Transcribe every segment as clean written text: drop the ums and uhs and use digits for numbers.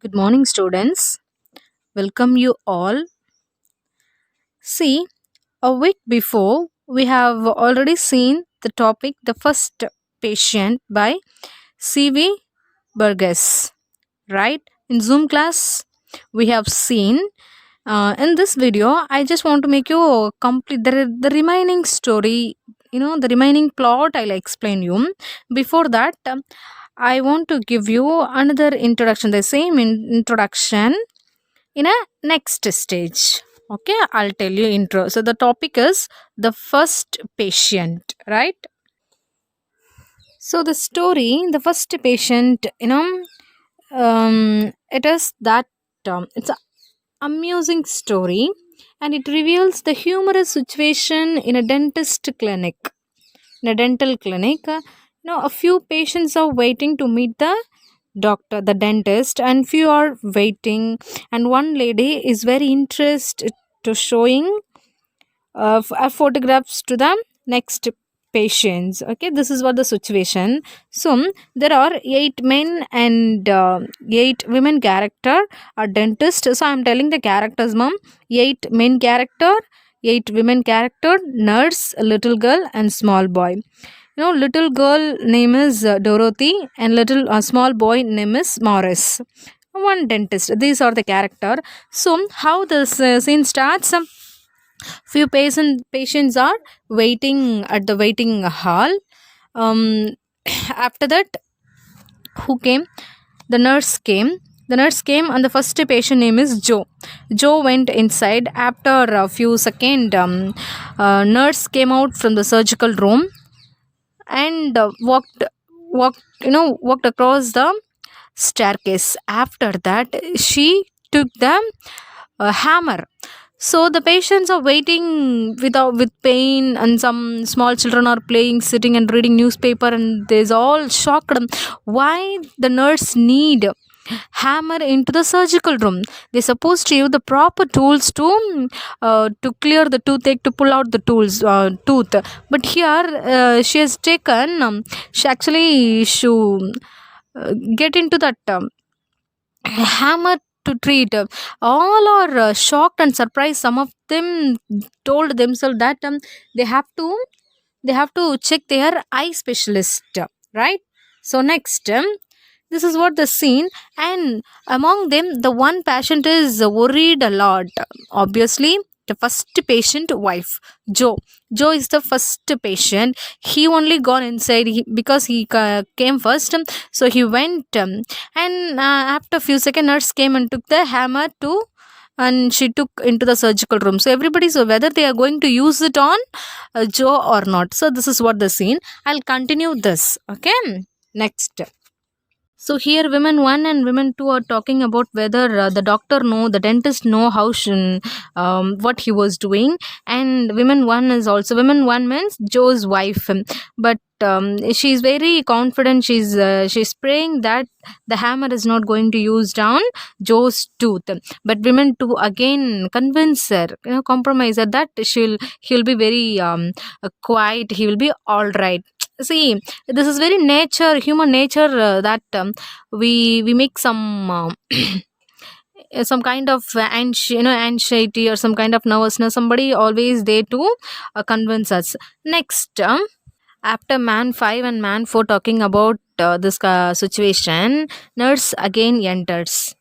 Good morning, students. Welcome you all. See, a week before, we have already seen the topic The First Patient by C.V. Burgess, right? In Zoom class, we have seen. In this video, I just want to make you complete the remaining story, the remaining plot I'll explain you. Before that, I want to give you another introduction, the same introduction in a next stage. Okay, I'll tell you intro. So the topic is the first patient, right? So the story, the first patient, it is that it's an amusing story, and it reveals the humorous situation in a dentist clinic. In a dental clinic, a few patients are waiting to meet the doctor, the dentist, and few are waiting, and one lady is very interested to showing photographs to the next patients. Okay, this is what the situation. So there are 8 men and 8 women character are dentist. So I'm telling the characters, mom. 8 men character, 8 women character, nurse, little girl, and small boy. Little girl name is Dorothy, and little small boy name is Morris. One dentist. These are the character. So how this scene starts? Few patients are waiting at the waiting hall. Um, After that, who came? The nurse came. The nurse came, and the first patient name is Joe. Joe went inside. After a few seconds, nurse came out from the surgical room and walked across the staircase. After that, she took the hammer. So the patients are waiting with pain, and some small children are playing, sitting and reading newspaper, and there's all shocked why the nurse need hammer into the surgical room. They're supposed to use the proper tools to clear the toothache, to pull out the tooth. But here she has taken she actually should get into that hammer to treat. All are shocked and surprised. Some of them told themselves that they have to check their eye specialist, right? So next, this is what the scene, and among them the one patient is worried a lot. Obviously, the first patient wife, Joe. Joe is the first patient. He only gone inside because he came first. So he went, and after a few seconds, nurse came and took the hammer to, and she took into the surgical room. So everybody, so whether they are going to use it on Joe or not. So this is what the scene. I'll continue this. Okay, next. So here, women one and women two are talking about whether the dentist know how what he was doing, and women one means Joe's wife, but she's very confident. She's praying that the hammer is not going to use down Joe's tooth. But women two again convince her, compromise her that he'll be very quiet. He will be all right. See, this is very human nature, that we make some kind of anxiety or some kind of nervousness. Somebody always there to convince us. Next, after man 5 and man 4 talking about this situation, nurse again enters.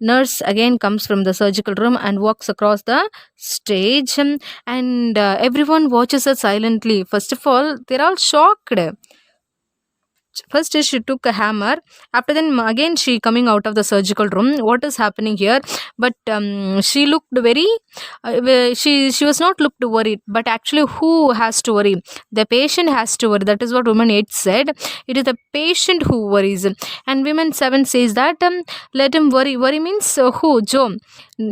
Nurse again comes from the surgical room and walks across the stage, and everyone watches her silently. First of all, they're all shocked. First she took a hammer. After then again she coming out of the surgical room. What is happening here? But she looked very she was not looked worried, but actually who has to worry? The patient has to worry. That is what woman 8 said. It is the patient who worries. And women 7 says that let him worry. Worry means who? Joe.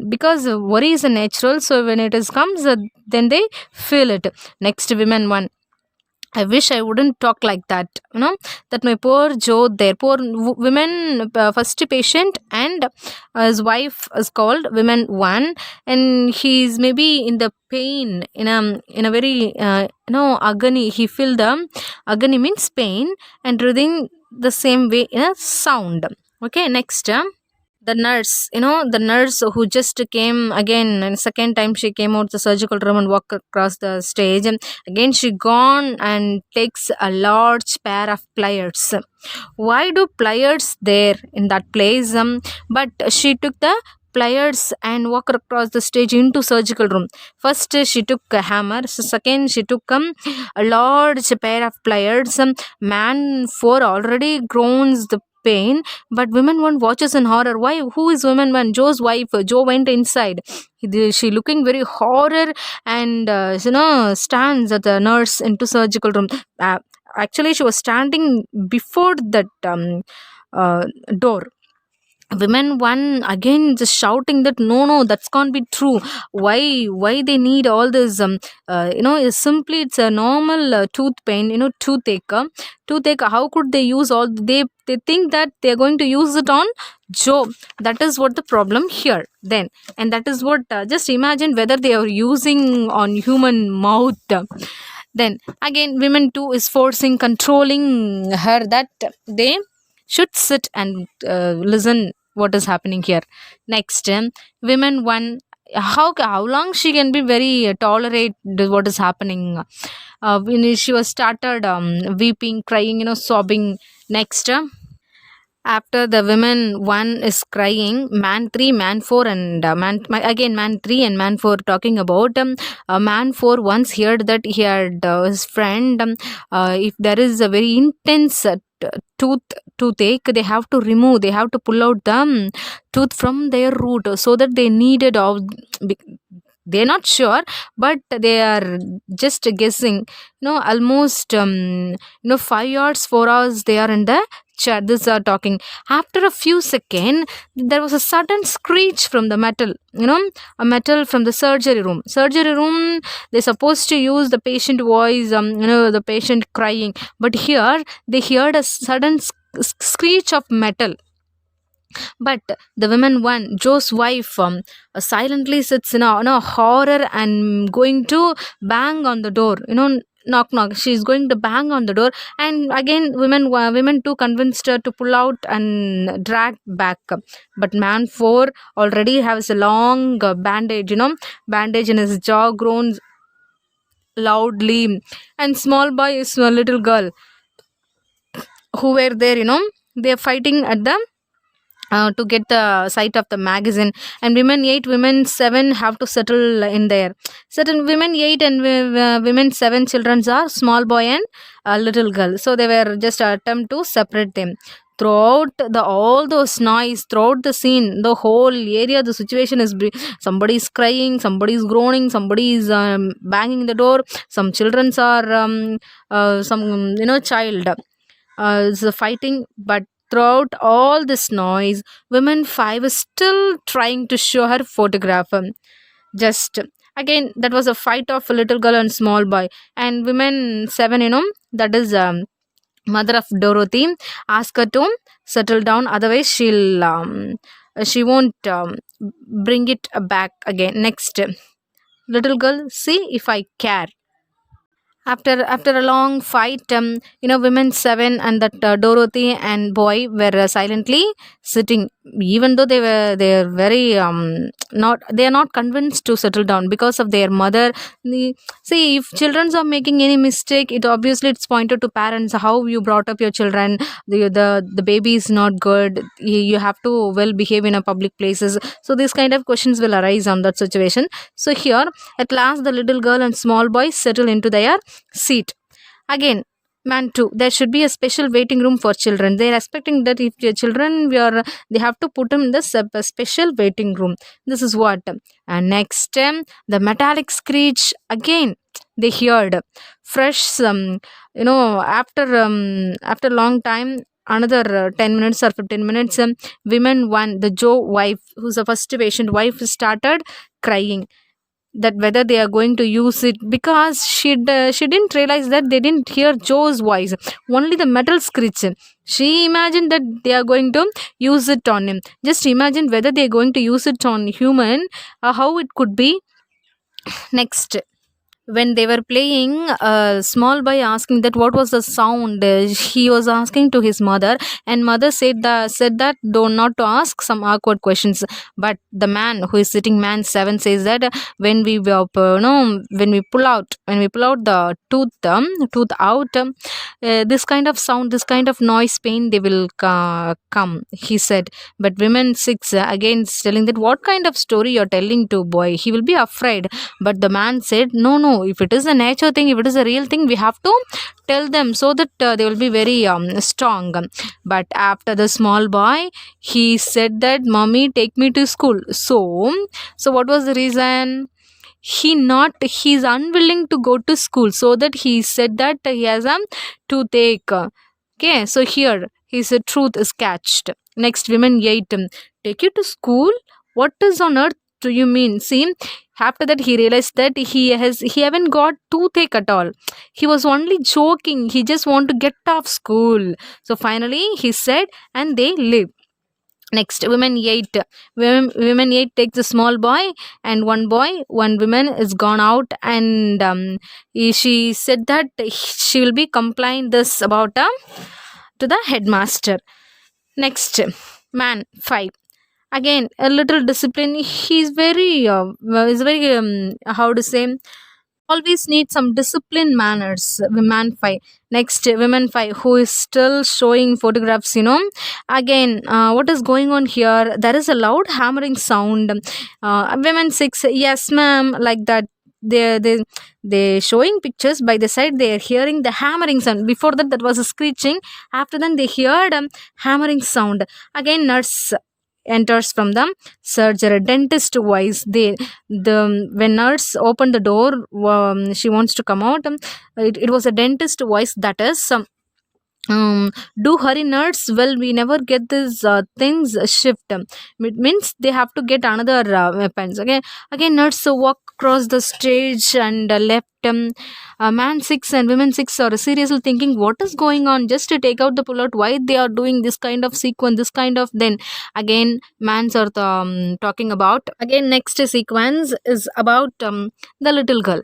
Because worry is a natural, so when it is comes, then they feel it. Next, women 1, I wish I wouldn't talk like that. That my poor Joe, their poor women, first patient, and his wife is called women 1, and he's maybe in the pain, in a very agony. He feel the agony means pain, and breathing the same way in a sound. Okay, next. The nurse, the nurse who just came again, and second time she came out the surgical room and walked across the stage, and again she gone and takes a large pair of pliers. Why do pliers there in that place? But she took the pliers and walked across the stage into surgical room. First she took a hammer, so second she took a large pair of pliers. Man 4 already groans the pain, but women one watches in horror. Why? Who is woman one? Joe's wife. Joe went inside. She looking very horror, and stands at the nurse into surgical room. uh, Actually she was standing before that uh, door. Women one again just shouting that no, that's can't be true. Why they need all this? Is simply it's a normal tooth pain, toothache. Toothache, how could they use all? They think that they're going to use it on Joe. That is what the problem here then. And that is what, just imagine whether they are using on human mouth. Then again women 2 is forcing, controlling her that they should sit and listen what is happening here. Next, women 1, how long she can be very tolerate what is happening. When she was started weeping, crying, sobbing. Next, after the women 1 is crying, man 3, man 4, and again man 3 and man 4 talking about, man 4 once heard that he had his friend, if there is a very intense toothache, they have to pull out the tooth from their root, so that they needed all. They're not sure, but they are just guessing. Almost 5 hours, 4 hours they are in the chair. This are talking. After a few seconds, there was a sudden screech from the metal. A metal from the surgery room. Surgery room, they're supposed to use the patient voice. The patient crying, but here they heard a sudden screech of metal. But the woman 1, Joe's wife, silently sits in a horror and going to bang on the door. Knock knock. She's going to bang on the door, and again women 2 convinced her to pull out and drag back. But man 4 already has a long bandage. Bandage in his jaw, groans loudly, and small boy is a little girl who were there. They're fighting at the to get the sight of the magazine. And women 8, women 7 have to settle in there. Certain women 8 and women 7 children are small boy and a little girl, so they were just attempt to separate them. Throughout the all those noise, throughout the scene, the whole area, the situation is somebody is crying, somebody is groaning, somebody is banging the door, some children are some child is fighting. But throughout all this noise, women 5 is still trying to show her photograph. Just again, that was a fight of a little girl and small boy. And women 7, that is mother of Dorothy, ask her to settle down, otherwise she won't bring it back again. Next, little girl, see if I care. After a long fight, women 7 and that Dorothy and boy were silently sitting, even though they are very not, they are not convinced to settle down because of their mother. See, if children are making any mistake, it obviously it's pointed to parents, how you brought up your children. The baby is not good, you have to well behave in a public places. So these kind of questions will arise on that situation. So here at last the little girl and small boy settle into their seat. Again, man 2, there should be a special waiting room for children. They are expecting that if your children they have to put them in the special waiting room. This is what. And next, the metallic screech again they heard. Fresh, after long time, another 10 minutes or 15 minutes, women 1, the Joe wife, who's the first patient wife, started crying that whether they are going to use it, because she didn't realize that they didn't hear Joe's voice, only the metal screech. She imagined that they are going to use it on him. Just imagine whether they are going to use it on human, how it could be. Next, when they were playing, a small boy asking that what was the sound. He was asking to his mother, and mother said that do not to ask some awkward questions. But the man who is sitting, man 7, says that when we when we pull out the tooth out, this kind of sound, this kind of noise, pain, they will come, he said. But women 6 again is telling that what kind of story you're telling to boy, he will be afraid. But the man said, no, no, if it is a nature thing, if it is a real thing, we have to tell them so that they will be very strong. But after the small boy, he said that mommy, take me to school. So what was the reason? He's unwilling to go to school, so that he said that he has a toothache. Okay, so here his truth is catched. Next, women 8, take you to school, what is on earth do you mean? See, after that he realized that he haven't got toothache at all. He was only joking, he just want to get off school. So finally he said, and they live. Next, women 8 takes a small boy and one boy, one woman is gone out, and she said that she will be complying this about to the headmaster. Next, man 5, again a little discipline. He's very is very how to say, always need some discipline manners. Women 5. Next, women 5 who is still showing photographs, again what is going on here? There is a loud hammering sound. Women 6, yes ma'am, like that. They showing pictures, by the side they are hearing the hammering sound. Before that, that was a screeching. After then they heard hammering sound. Again, nurse enters from the surgery. Dentist voice, the when nurse opened the door, she wants to come out. It was a dentist voice, that is do hurry nurse, well we never get these things shift. It means they have to get another weapons. Okay, again nurse walk across the stage and left. Man 6 and women 6 are seriously thinking what is going on, just to take out the pull out, why they are doing this kind of sequence, this kind of. Then again mans are talking about. Again, next sequence is about the little girl.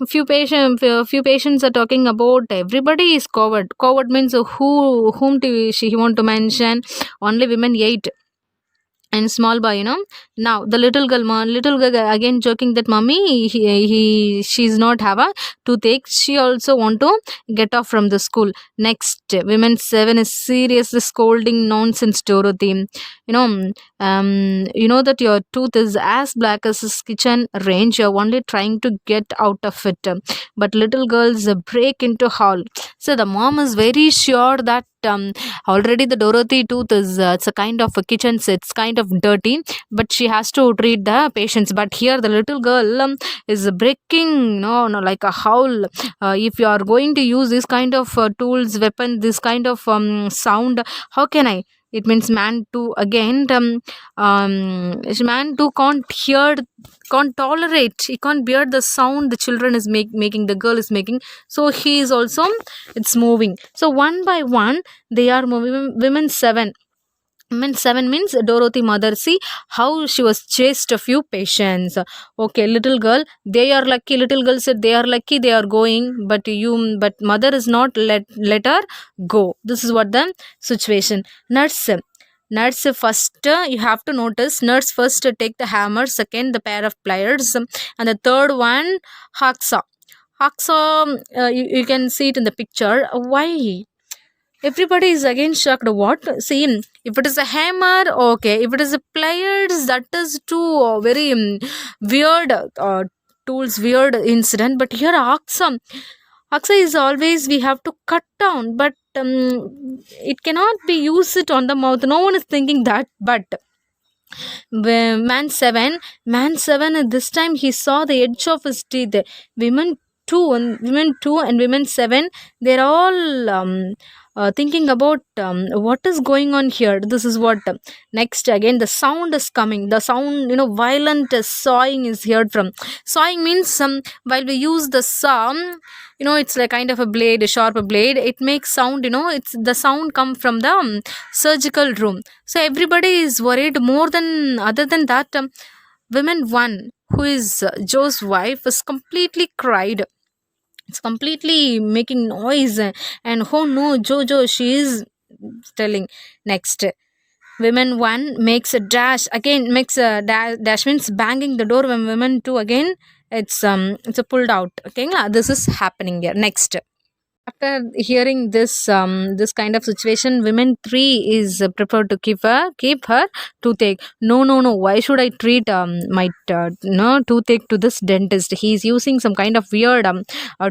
Few patients are talking about everybody is covered. Covered means whom do she want to mention? Only women 8 and small boy. Now the little girl again joking that mommy, she's not have a toothache, she also want to get off from the school. Next, women 7 is seriously scolding nonsense Dorothy. You know that your tooth is as black as this kitchen range, you're only trying to get out of it. But little girls break into howl. So the mom is very sure that already the Dorothy tooth is it's a kind of a kitchen, so it's kind of dirty, but she has to treat the patients. But here the little girl is breaking, no, like a howl. If you are going to use this kind of tools, weapon, this kind of sound, how can I? It means man too again. Man too can't hear, can't tolerate, he can't bear the sound the children is making, the girl is making. So he is also, it's moving. So one by one they are moving. Women 7, women 7 means Dorothy mother. See how she was chased a few patients. Okay, little girl, they are lucky. Little girl said they are lucky, they are going, but mother is not let her go. This is what the situation. Nurse first, you have to notice, nurse first take the hammer, second the pair of pliers, and the third one hacksaw. Hacksaw, you can see it in the picture. Why? Everybody is again shocked. What? See, if it is a hammer, okay. If it is a pliers, that is too very weird tools, weird incident. But here, Axa is always we have to cut down, but it cannot be used on the mouth. No one is thinking that, but man 7 at this time he saw the edge of his teeth. Women 2 and women 7, they're all thinking about what is going on here. This is what next. Again the sound is coming, the sound, violent sawing is heard from. Sawing means while we use the saw, it's like kind of a blade, a sharp blade, it makes sound. It's the sound come from the surgical room. So everybody is worried more than, other than that, women 1 who is Joe's wife, is completely cried. It's completely making noise, and oh no, Jojo, she is telling. Next, women one makes a dash again, makes a dash means banging the door. When women two again, it's a pulled out. Okay, this is happening here. Next, after hearing this kind of situation, women three is prepared to keep her toothache. No, why should I treat my no toothache to this dentist? He's using some kind of weird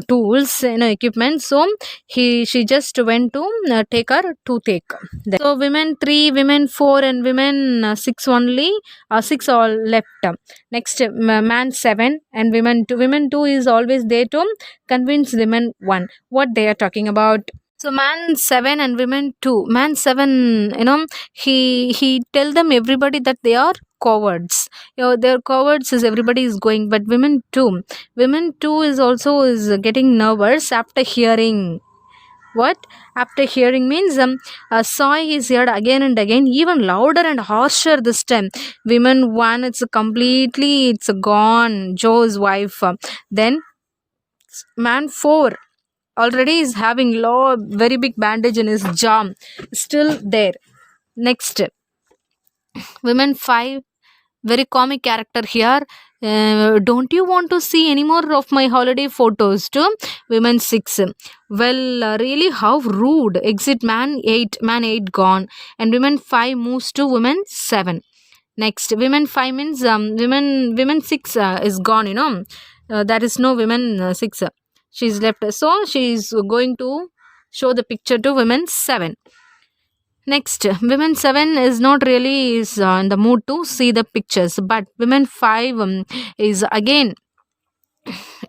tools, equipment. So she just went to take her toothache. So women three, women four, and women six only, six all left. Next, man seven and women two is always there to convince women one what they are talking about. So man 7 and women 2. Man 7, he tell them everybody that they are cowards. They're cowards is everybody is going, but women 2 is also is getting nervous after hearing. What? After hearing means soy is heard again and again, even louder and harsher this time. Women 1, it's gone. Joe's wife. Then man 4 already is having very big bandage in his jaw, still there. Next, women 5, very comic character here. Don't you want to see any more of my holiday photos too? Women 6, well, really, how rude. Exit man 8 gone, and women 5 moves to women 7. Next, women 5 means women 6 is gone, there is no women 6, she's left, so she's going to show the picture to women 7. Next, women 7 is not really is in the mood to see the pictures, but women 5 is again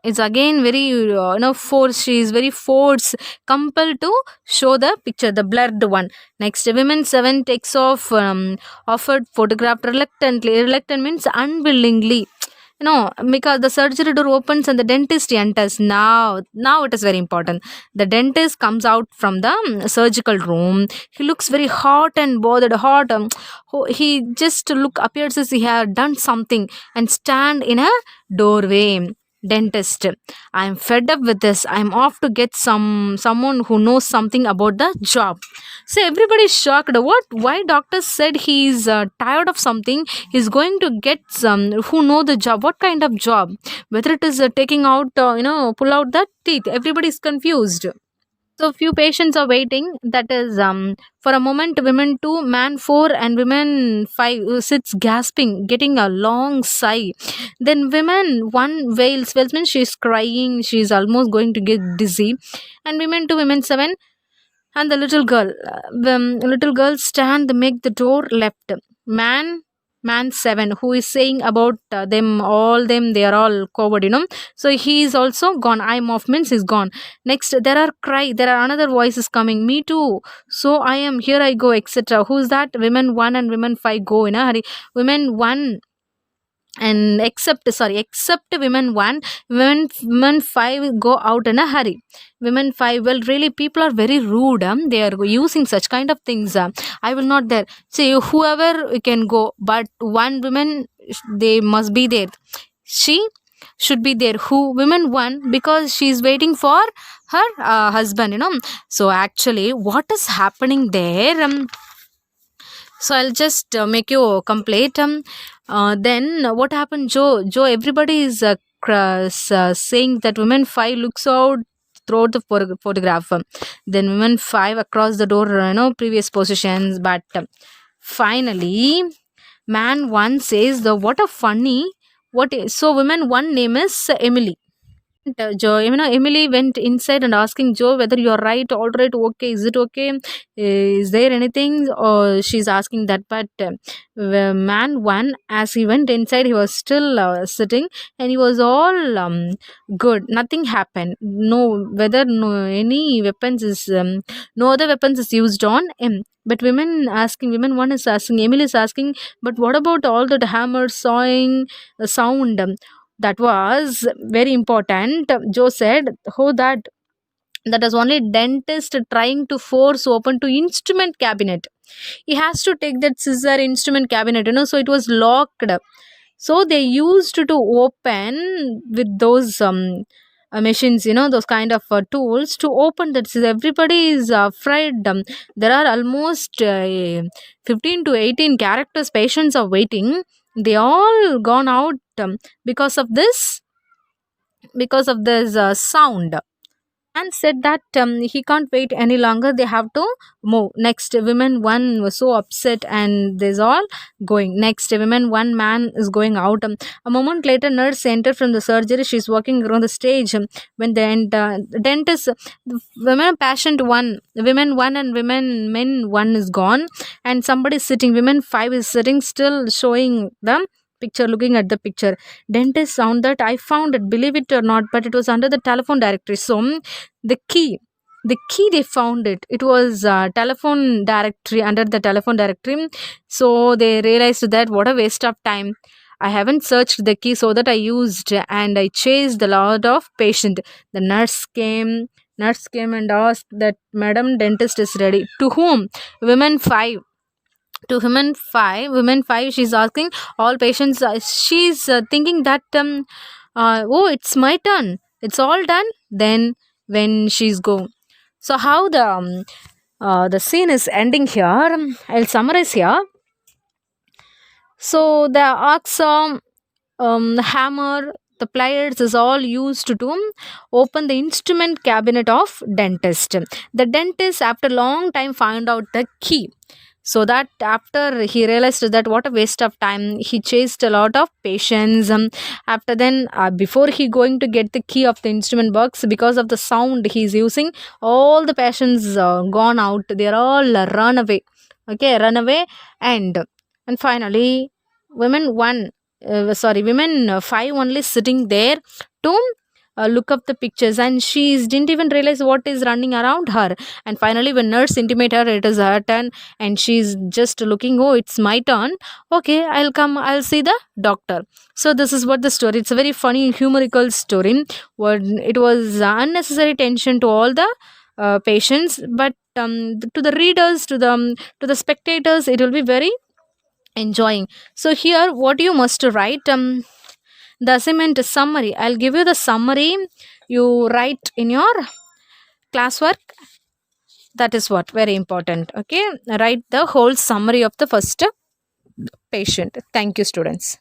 very force. She is very force compelled to show the picture, the blurred one. Next, women 7 takes off offered photograph reluctantly. Reluctant means unwillingly, because the surgery door opens and the dentist enters. Now it is very important. The dentist comes out from the surgical room. He looks very hot and bothered. He just appears as he had done something and stand in a doorway. Dentist, I'm fed up with this. I'm off to get someone who knows something about the job. So everybody's shocked. What? Why doctor said he's tired of something? He's going to get some who know the job. What kind of job? Whether it is taking out, pull out the teeth. Everybody's confused. So few patients are waiting. That is for a moment. Women 2, man 4, and women 5 sits gasping, getting a long sigh. Then women 1 wails means she's crying. She's almost going to get dizzy. And women 2, women 7, and the little girl stand the make the door left. Man 7 who is saying about them, they are all covered, so he is also gone. I'm off means he's gone. Next, there are another voices coming, me too, so I am here, I go, etc. Who's that? Women 1 and women 5 go in a hurry. Women 1 and except women 1, women 5 go out in a hurry. Women 5, well, really, people are very rude. They are using such kind of things. I will not there. See, whoever can go, but one woman, they must be there. She should be there. Who? Women 1, because she is waiting for her husband, so actually what is happening there? So I'll just make you complete. Then what happened? Joe, everybody is saying that women 5 looks out throughout the photograph. Then women 5 across the door, previous positions. But finally, man 1 says, the what a funny. So women 1 name is Emily. Joe, Emily went inside and asking Joe whether you're right, all right, okay, is it okay? Is there anything? Or she's asking that, but the man 1, as he went inside, he was still sitting, and he was all good. Nothing happened. Any weapons is no other weapons is used on him. But women 1 is asking, Emily is asking, but what about all that hammer sawing sound? That was very important. Joe said, oh, that was only dentist trying to force open to instrument cabinet. He has to take that scissor instrument cabinet, so it was locked. So they used to open with those machines, those kind of tools to open that. So everybody is afraid. There are almost 15 to 18 characters patients are waiting. They all gone out because of this sound. Man said that he can't wait any longer. They have to move. Next, women one was so upset, and there's all going. Next, women one man is going out. A moment later, nurse entered from the surgery. She's walking around the stage. When the dentist, the women patient one, women one, and women men one is gone, and somebody is sitting. Women five is sitting, still showing them picture, looking at the picture. Dentist found that, I found it, believe it or not, but it was under the telephone directory. So the key they found it was telephone directory, under the telephone directory. So they realized that what a waste of time. I haven't searched the key, so that I used and I chased a lot of patient. The nurse came and asked that, madam, dentist is ready. To whom? Women 5. To women 5 she's asking all patients. She's thinking that oh, it's my turn, it's all done. Then when she's go, so how the scene is ending here, I'll summarize here. So the axe, the hammer, the pliers is all used to open the instrument cabinet of dentist. The dentist after long time found out the key. So that after he realized that what a waste of time, he chased a lot of patients. After then, before he going to get the key of the instrument box, because of the sound he's using, all the patients gone out, they're all run away. Okay, run away. And finally, women 5 only sitting there to look up the pictures, and she didn't even realize what is running around her. And finally, when nurse intimate her it is her turn, and she's just looking, oh, it's my turn, okay, I'll come, I'll see the doctor. So this is what the story, it's a very funny humorical story. It was unnecessary tension to all the patients, but to the readers, to the spectators, it will be very enjoying. So here what you must write, the assignment summary, I'll give you the summary, you write in your classwork. That is what very important. Okay, write the whole summary of the first patient. Thank you, students.